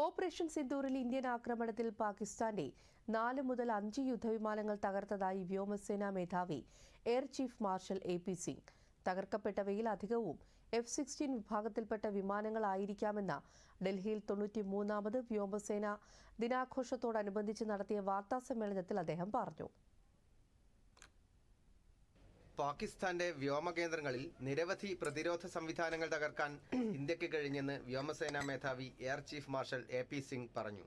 Operation സിന്ദൂറിൽ Indian ആക്രമണത്തിൽ പാകിസ്ഥാന്റെ 4 മുതൽ 5 യുദ്ധവിമാനങ്ങൾ തകർത്തതായി വ്യോമസേനാ മേധാവി air chief marshal A P. Singh. തകർക്കപ്പെട്ടവയിൽ അധികവും F-16 വിഭാഗത്തിൽപ്പെട്ട വിമാനങ്ങളായിരിക്കാമെന്ന ഡൽഹിയിൽ 93ാമത് വ്യോമസേനാ ദിനാഘോഷത്തോടനുബന്ധിച്ച് നടത്തിയ വാർത്താസമ്മേളനത്തിൽ അദ്ദേഹം പറഞ്ഞു. പാകിസ്ഥാന്റെ വ്യോമകേന്ദ്രങ്ങളിൽ നിരവധി പ്രതിരോധ സംവിധാനങ്ങൾ തകർക്കാൻ ഇന്ത്യക്ക് കഴിഞ്ഞെന്ന് വ്യോമസേനാ മേധാവി air chief marshal A P. Singh പറഞ്ഞു.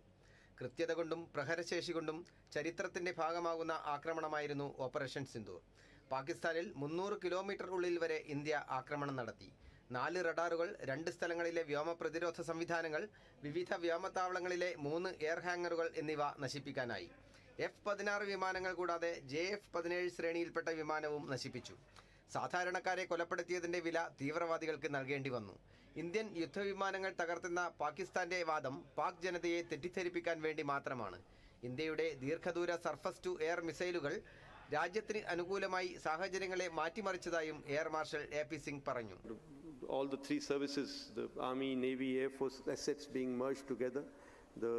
കൃത്യത കൊണ്ടും പ്രഹരശേഷി കൊണ്ടും ചരിത്രത്തിന്റെ ഭാഗമാകുന്ന ആക്രമണമായിരുന്നു ഓപ്പറേഷൻ സിന്ദൂർ. പാകിസ്ഥാനിൽ 300 കിലോമീറ്റർ ഉള്ളിൽ വരെ ഇന്ത്യ ആക്രമണം നടത്തി. 4 റഡാറുകൾ, 2 സ്ഥലങ്ങളിലെ വ്യോമ പ്രതിരോധ സംവിധാനങ്ങൾ, വിവിധ വ്യോമത്താവളങ്ങളിലെ 3 എയർ ഹാങ്ങറുകൾ എന്നിവ നശിപ്പിക്കാനായി. F-16 വിമാനങ്ങൾ കൂടാതെ JF-17 ശ്രേണിയിൽപ്പെട്ട വിമാനവും നശിപ്പിച്ചു. സാധാരണക്കാരെ കൊലപ്പെടുത്തിയതിന്റെ വില തീവ്രവാദികൾക്ക് നൽകേണ്ടി വന്നു. ഇന്ത്യൻ യുദ്ധവിമാനങ്ങൾ തകർത്തെന്ന പാകിസ്ഥാന്റെ വാദം പാക് ജനതയെ തെറ്റിദ്ധരിപ്പിക്കാൻ വേണ്ടി മാത്രമാണ്. ഇന്ത്യയുടെ ദീർഘദൂര സർഫസ് ടു എയർ മിസൈലുകൾ രാജ്യത്തിന് അനുകൂലമായി സാഹചര്യങ്ങളെ മാറ്റിമറിച്ചതായും എയർ മാർഷൽ എ.പി. സിംഗ് പറഞ്ഞു. All the 3 services, the Army, Navy, Air Force assets being merged together, the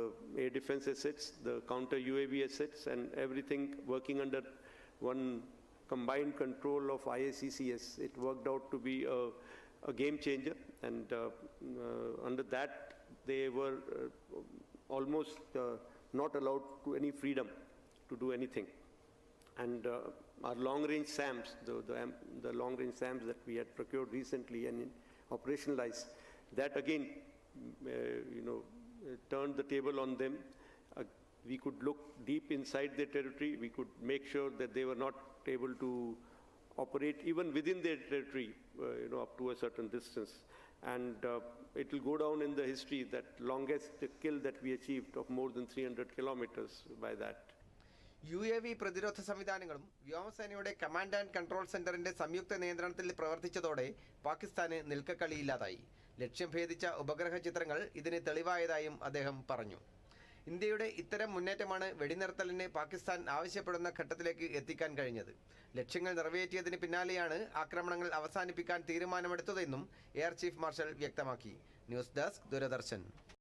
air defense assets, the counter UAV assets, and everything working under one combined control of IACCS. It worked out to be a game changer, and under that they were almost not allowed to any freedom to do anything. And our long-range SAMs, the long-range SAMs that we had procured recently and operationalized, that again, turned the table on them. We could look deep inside their territory. We could make sure that they were not able to operate even within their territory, up to a certain distance. And it will go down in the history that longest kill that we achieved of more than 300 kilometers by that. UAV പ്രതിരോധ സംവിധാനങ്ങളും വ്യോമസേനയുടെ command and control സെന്ററിന്റെ സംയുക്ത നിയന്ത്രണത്തിൽ പ്രവർത്തിച്ചതോടെ പാകിസ്ഥാന് നിൽക്കക്കളിയില്ലാതായി. ലക്ഷ്യം ഭേദിച്ച ഉപഗ്രഹ ചിത്രങ്ങൾ ഇതിന് തെളിവായതായും അദ്ദേഹം പറഞ്ഞു. ഇന്ത്യയുടെ ഇത്തരം മുന്നേറ്റമാണ് വെടിനിർത്തലിന് പാകിസ്ഥാൻ ആവശ്യപ്പെടുന്ന ഘട്ടത്തിലേക്ക് എത്തിക്കാൻ കഴിഞ്ഞത്. ലക്ഷ്യങ്ങൾ നിറവേറ്റിയതിന് പിന്നാലെയാണ് ആക്രമണങ്ങൾ അവസാനിപ്പിക്കാൻ തീരുമാനമെടുത്തതെന്നും എയർ ചീഫ് മാർഷൽ വ്യക്തമാക്കി. News desk, Doordarshan.